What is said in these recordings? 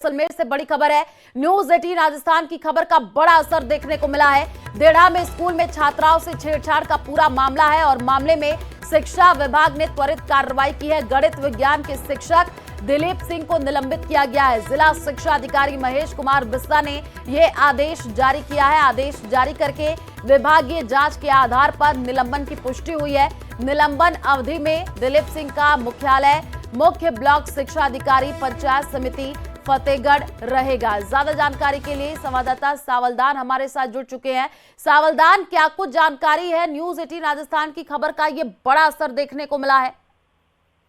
जैसलमेर से बड़ी खबर है। न्यूज 18 राजस्थान की खबर का बड़ा असर देखने को मिला है। देढ़ा में स्कूल में छात्राओं से छेड़छाड़ का पूरा मामला है और मामले में शिक्षा विभाग ने त्वरित कार्रवाई की है। गणित विज्ञान के शिक्षक दिलीप सिंह को निलंबित किया गया है। जिला शिक्षा अधिकारी महेश कुमार बिस्सा ने यह आदेश जारी किया है। आदेश जारी करके विभागीय जांच के आधार पर निलंबन की पुष्टि हुई है। निलंबन अवधि में दिलीप सिंह का मुख्यालय मुख्य ब्लॉक शिक्षा अधिकारी पंचायत समिति फतेहगढ़ रहेगा। ज्यादा जानकारी के लिए संवाददाता सावलदान हमारे साथ जुड़ चुके हैं। सावलदान, क्या कुछ जानकारी है? न्यूज 18 राजस्थान की खबर का ये बड़ा असर देखने को मिला है।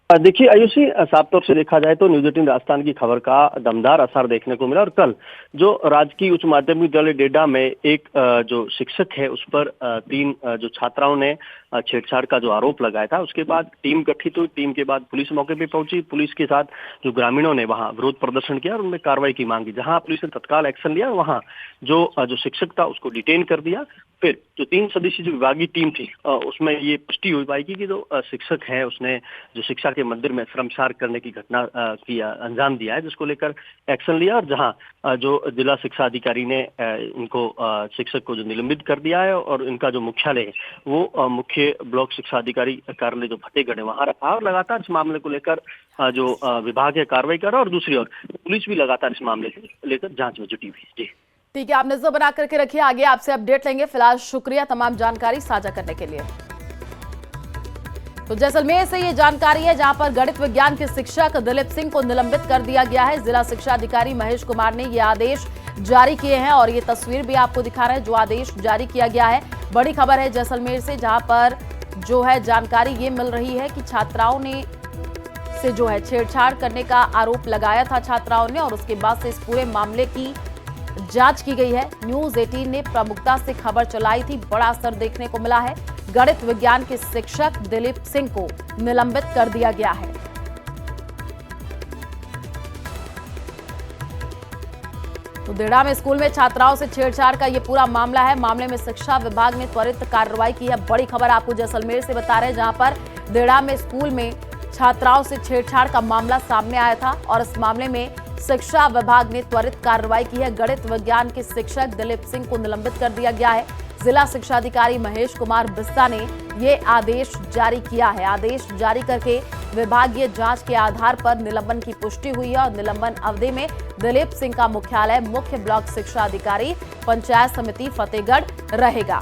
देखिए आयुषी, साफ तौर से देखा जाए तो न्यूज 18 राजस्थान की खबर का दमदार असर देखने को मिला और कल जो राजकीय उच्च माध्यमिक विद्यालय डेडा में एक जो शिक्षक है उस पर 3 जो छात्राओं ने छेड़छाड़ का जो आरोप लगाया था, उसके बाद टीम गठित हुई। टीम के बाद पुलिस मौके पे पहुंची। पुलिस के साथ जो ग्रामीणों ने वहां विरोध प्रदर्शन किया और उनमें कार्रवाई की मांग की। जहां पुलिस ने तत्काल एक्शन लिया, वहां जो शिक्षक था उसको डिटेन कर दिया। फिर जो 3 सदस्यीय जो विभागीय टीम थी उसमें ये पुष्टि हो पाएगी कि जो शिक्षक है उसने जो शिक्षा के मंदिर में श्रमसार करने की घटना की अंजाम दिया है, जिसको लेकर एक्शन लिया। और जहां जो जिला शिक्षा अधिकारी ने इनको शिक्षक को जो निलंबित कर दिया है और इनका जो मुख्यालय है वो मुख्य ब्लॉक शिक्षा अधिकारी कार्यालय जो फतेहगढ़ है वहां रखा और लगातार इस मामले को लेकर जो विभाग है कार्रवाई कर रहा है और दूसरी ओर पुलिस भी लगातार इस मामले को लेकर जांच में जुटी हुई है। जी ठीक है, आप नजर बना करके रखिए, आगे आपसे अपडेट लेंगे। फिलहाल शुक्रिया तमाम जानकारी साझा करने के लिए। तो जैसलमेर से ये जानकारी है, जहां पर गणित विज्ञान के शिक्षक दिलीप सिंह को निलंबित कर दिया गया है। जिला शिक्षा अधिकारी महेश कुमार ने ये आदेश जारी किए हैं और ये तस्वीर भी आपको दिखा रहे हैं जो आदेश जारी किया गया है। बड़ी खबर है जैसलमेर से, जहां पर जो है जानकारी ये मिल रही है कि छात्राओं ने से जो है छेड़छाड़ करने का आरोप लगाया था छात्राओं ने और उसके बाद से इस पूरे मामले की जांच की गई है। न्यूज 18 ने प्रमुखता से खबर चलाई थी। बड़ा असर देखने को मिला है। गणित विज्ञान के शिक्षक दिलीप सिंह को निलंबित कर दिया गया है। तो देढ़ा में स्कूल में छात्राओं से छेड़छाड़ का ये पूरा मामला है। मामले में शिक्षा विभाग ने त्वरित कार्रवाई की है। बड़ी खबर आपको जैसलमेर से बता रहे हैं, जहां पर देढ़ा में स्कूल में छात्राओं से छेड़छाड़ का मामला सामने आया था और इस मामले में शिक्षा विभाग ने त्वरित कार्रवाई की है। गणित विज्ञान के शिक्षक दिलीप सिंह को निलंबित कर दिया गया है। जिला शिक्षा अधिकारी महेश कुमार बिस्सा ने यह आदेश जारी किया है। आदेश जारी करके विभागीय जांच के आधार पर निलंबन की पुष्टि हुई है और निलंबन अवधि में दिलीप सिंह का मुख्यालय मुख्य ब्लॉक शिक्षा अधिकारी पंचायत समिति फतेहगढ़ रहेगा।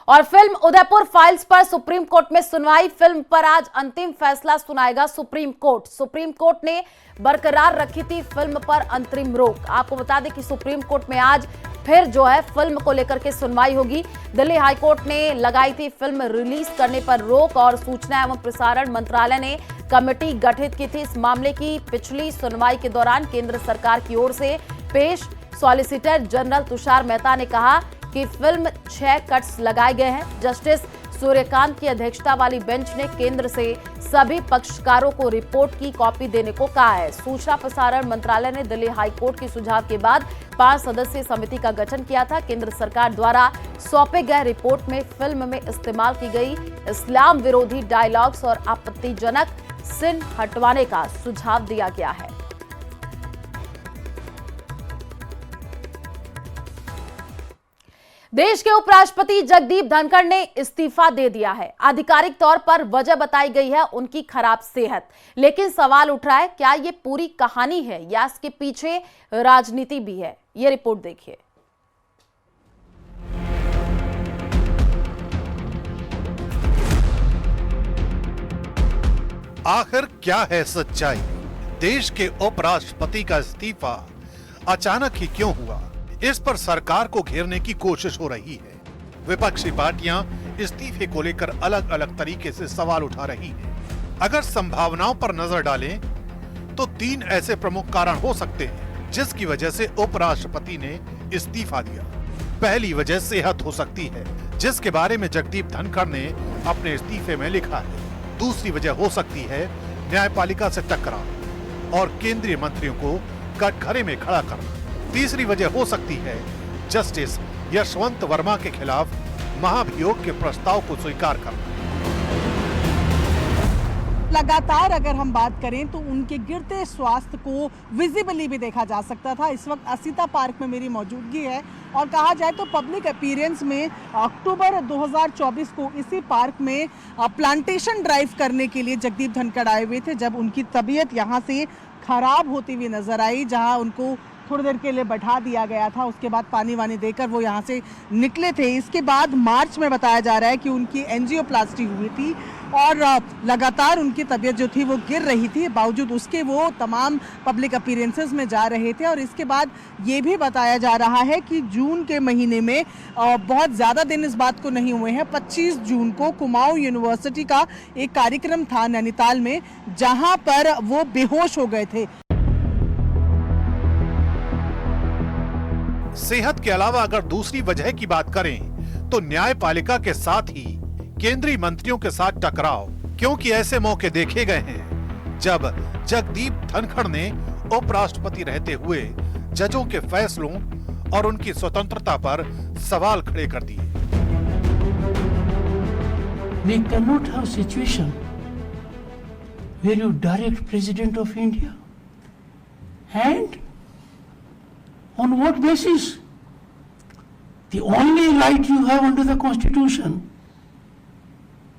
और फिल्म उदयपुर फाइल्स पर सुप्रीम कोर्ट में सुनवाई। फिल्म पर आज अंतिम फैसला सुनाएगा सुप्रीम कोर्ट। सुप्रीम कोर्ट ने बरकरार रखी थी फिल्म पर अंतरिम रोक। आपको बता दें कि सुप्रीम कोर्ट में आज फिर जो है फिल्म को लेकर के सुनवाई होगी। दिल्ली हाईकोर्ट ने लगाई थी फिल्म रिलीज करने पर रोक और सूचना एवं प्रसारण मंत्रालय ने कमेटी गठित की थी। इस मामले की पिछली सुनवाई के दौरान केंद्र सरकार की ओर से पेश सॉलिसिटर जनरल तुषार मेहता ने कहा कि फिल्म 6 कट्स लगाए गए हैं। जस्टिस सूर्यकांत की अध्यक्षता वाली बेंच ने केंद्र से सभी पक्षकारों को रिपोर्ट की कॉपी देने को कहा है। सूचना प्रसारण मंत्रालय ने दिल्ली हाईकोर्ट के सुझाव के बाद 5 सदस्यीय समिति का गठन किया था। केंद्र सरकार द्वारा सौंपे गए रिपोर्ट में फिल्म में इस्तेमाल की गई इस्लाम विरोधी डायलॉग्स और आपत्तिजनक सीन हटवाने का सुझाव दिया गया है। देश के उपराष्ट्रपति जगदीप धनखड़ ने इस्तीफा दे दिया है। आधिकारिक तौर पर वजह बताई गई है उनकी खराब सेहत, लेकिन सवाल उठ रहा है क्या ये पूरी कहानी है या इसके पीछे राजनीति भी है। ये रिपोर्ट देखिए। आखिर क्या है सच्चाई? देश के उपराष्ट्रपति का इस्तीफा अचानक ही क्यों हुआ? इस पर सरकार को घेरने की कोशिश हो रही है। विपक्षी पार्टियां इस्तीफे को लेकर अलग अलग तरीके से सवाल उठा रही हैं। अगर संभावनाओं पर नजर डालें तो 3 ऐसे प्रमुख कारण हो सकते हैं जिसकी वजह से उपराष्ट्रपति ने इस्तीफा दिया। पहली वजह सेहत हो सकती है, जिसके बारे में जगदीप धनखड़ ने अपने इस्तीफे में लिखा है। दूसरी वजह हो सकती है न्यायपालिका से टकराव और केंद्रीय मंत्रियों को कटघरे में खड़ा करना। तीसरी वजह हो सकती है जस्टिस यशवंत वर्मा के खिलाफ महाभियोग के प्रस्ताव को स्वीकार करना। लगातार अगर हम बात करें तो उनके गिरते स्वास्थ्य को विजिबली भी देखा जा सकता था। इस वक्त असीता पार्क में मेरी मौजूदगी है और कहा जाए तो पब्लिक अपीयरेंस में अक्टूबर 2024 को इसी पार्क में प्लांटेशन ड्राइव करने के लिए जगदीप धनखड़ आए हुए थे, जब उनकी तबीयत यहाँ से खराब होती हुई नजर आई, जहाँ उनको थोड़ी देर के लिए बैठा दिया गया था। उसके बाद पानी वानी देकर वो यहाँ से निकले थे। इसके बाद मार्च में बताया जा रहा है कि उनकी एंजियोप्लास्टी हुई थी और लगातार उनकी तबीयत जो थी वो गिर रही थी, बावजूद उसके वो तमाम पब्लिक अपीयरेंसेस में जा रहे थे। और इसके बाद ये भी बताया जा रहा है कि जून के महीने में बहुत ज़्यादा दिन इस बात को नहीं हुए हैं, 25 जून को कुमाऊं यूनिवर्सिटी का एक कार्यक्रम था नैनीताल में, जहाँ पर वो बेहोश हो गए थे। सेहत के अलावा अगर दूसरी वजह की बात करें तो न्यायपालिका के साथ ही केंद्रीय मंत्रियों के साथ टकराव, क्योंकि ऐसे मौके देखे गए हैं जब जगदीप धनखड़ ने उपराष्ट्रपति रहते हुए जजों के फैसलों और उनकी स्वतंत्रता पर सवाल खड़े कर दिए। We cannot have situation where you direct President of India and on what basis? The only right you have under the Constitution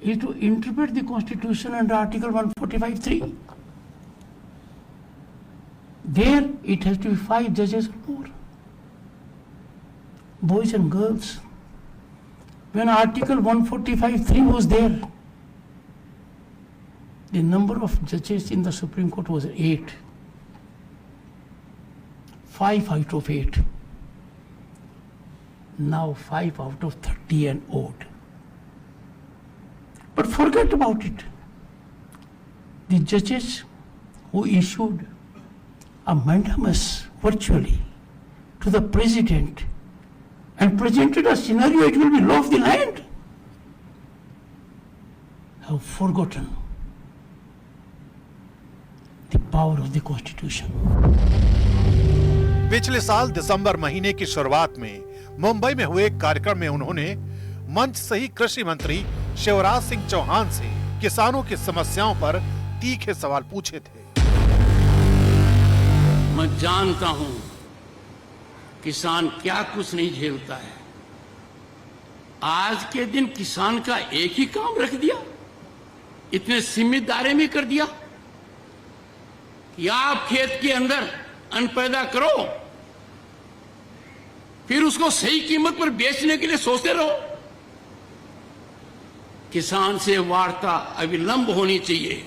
is to interpret the Constitution under Article 145(3). There it has to be 5 judges or more, boys and girls. When Article 145(3) was there, the number of judges in the Supreme Court was 8. 5 out of 8. Now 5 out of 30 and odd. But forget about it. The judges who issued a mandamus virtually to the president and presented a scenario it will be law of the land have forgotten the power of the Constitution. पिछले साल दिसंबर महीने की शुरुआत में मुंबई में हुए एक कार्यक्रम में उन्होंने मंच से ही कृषि मंत्री शिवराज सिंह चौहान से किसानों की समस्याओं पर तीखे सवाल पूछे थे। मैं जानता हूं किसान क्या कुछ नहीं झेलता है। आज के दिन किसान का एक ही काम रख दिया, इतने सीमित दायरे में कर दिया कि आप खेत के अंदर अन्न पैदा करो, फिर उसको सही कीमत पर बेचने के लिए सोचते रहो। किसान से वार्ता अविलंब होनी चाहिए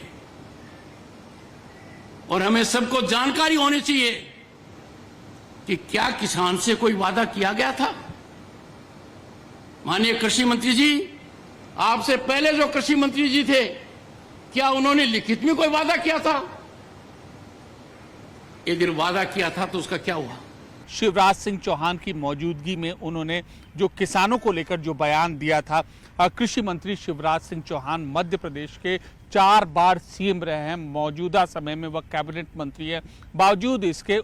और हमें सबको जानकारी होनी चाहिए कि क्या किसान से कोई वादा किया गया था। माननीय कृषि मंत्री जी, आपसे पहले जो कृषि मंत्री जी थे, क्या उन्होंने लिखित में कोई वादा किया था? यदि वादा किया था तो उसका क्या हुआ? शिवराज सिंह चौहान की मौजूदगी में उन्होंने जो किसानों को लेकर जो बयान दिया था, कृषि मंत्री शिवराज सिंह चौहान मध्य प्रदेश के 4 बार सीएम रहे हैं, मौजूदा समय में वह कैबिनेट मंत्री है। बावजूद इसके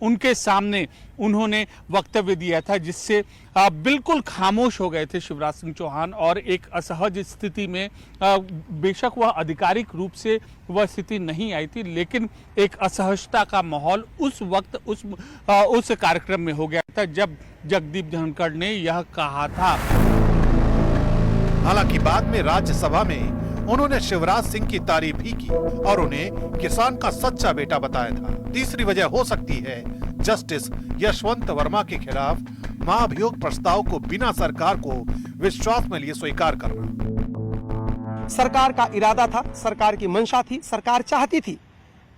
उनके सामने उन्होंने वक्तव्य दिया था जिससे बिल्कुल खामोश हो गए थे शिवराज सिंह चौहान और एक असहज स्थिति में, बेशक वह आधिकारिक रूप से वह स्थिति नहीं आई थी, लेकिन एक असहजता का माहौल उस वक्त उस कार्यक्रम में हो गया था जब जगदीप धनखड़ ने यह कहा था। हालांकि बाद में राज्यसभा में उन्होंने शिवराज सिंह की तारीफ भी की और उन्हें किसान का सच्चा बेटा बताया था। तीसरी वजह हो सकती है जस्टिस यशवंत वर्मा के खिलाफ महाभियोग प्रस्ताव को बिना सरकार को विश्वास में लिए स्वीकार करना। सरकार का इरादा था, सरकार की मंशा थी, सरकार चाहती थी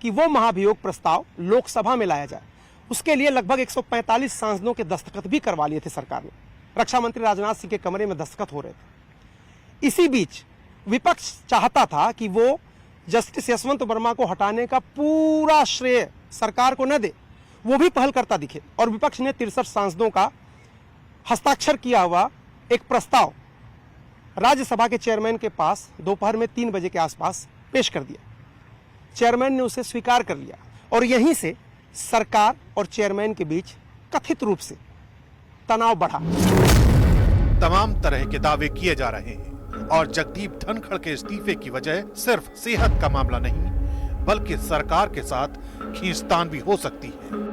कि वो महाभियोग प्रस्ताव लोकसभा में लाया जाए। उसके लिए लगभग 145 सांसदों के दस्तखत भी करवा लिए थे सरकार ने। रक्षा मंत्री राजनाथ सिंह के कमरे में दस्तखत हो रहे थे। इसी बीच विपक्ष चाहता था कि वो जस्टिस यशवंत वर्मा को हटाने का पूरा श्रेय सरकार को न दे, वो भी पहल करता दिखे, और विपक्ष ने 63 सांसदों का हस्ताक्षर किया हुआ एक प्रस्ताव राज्यसभा के चेयरमैन के पास दोपहर में 3 बजे के आसपास पेश कर दिया। चेयरमैन ने उसे स्वीकार कर लिया और यहीं से सरकार और चेयरमैन के बीच कथित रूप से तनाव बढ़ा। तमाम तरह के दावे किए जा रहे हैं और जगदीप धनखड़ के इस्तीफे की वजह सिर्फ सेहत का मामला नहीं, बल्कि सरकार के साथ खींचतान भी हो सकती है।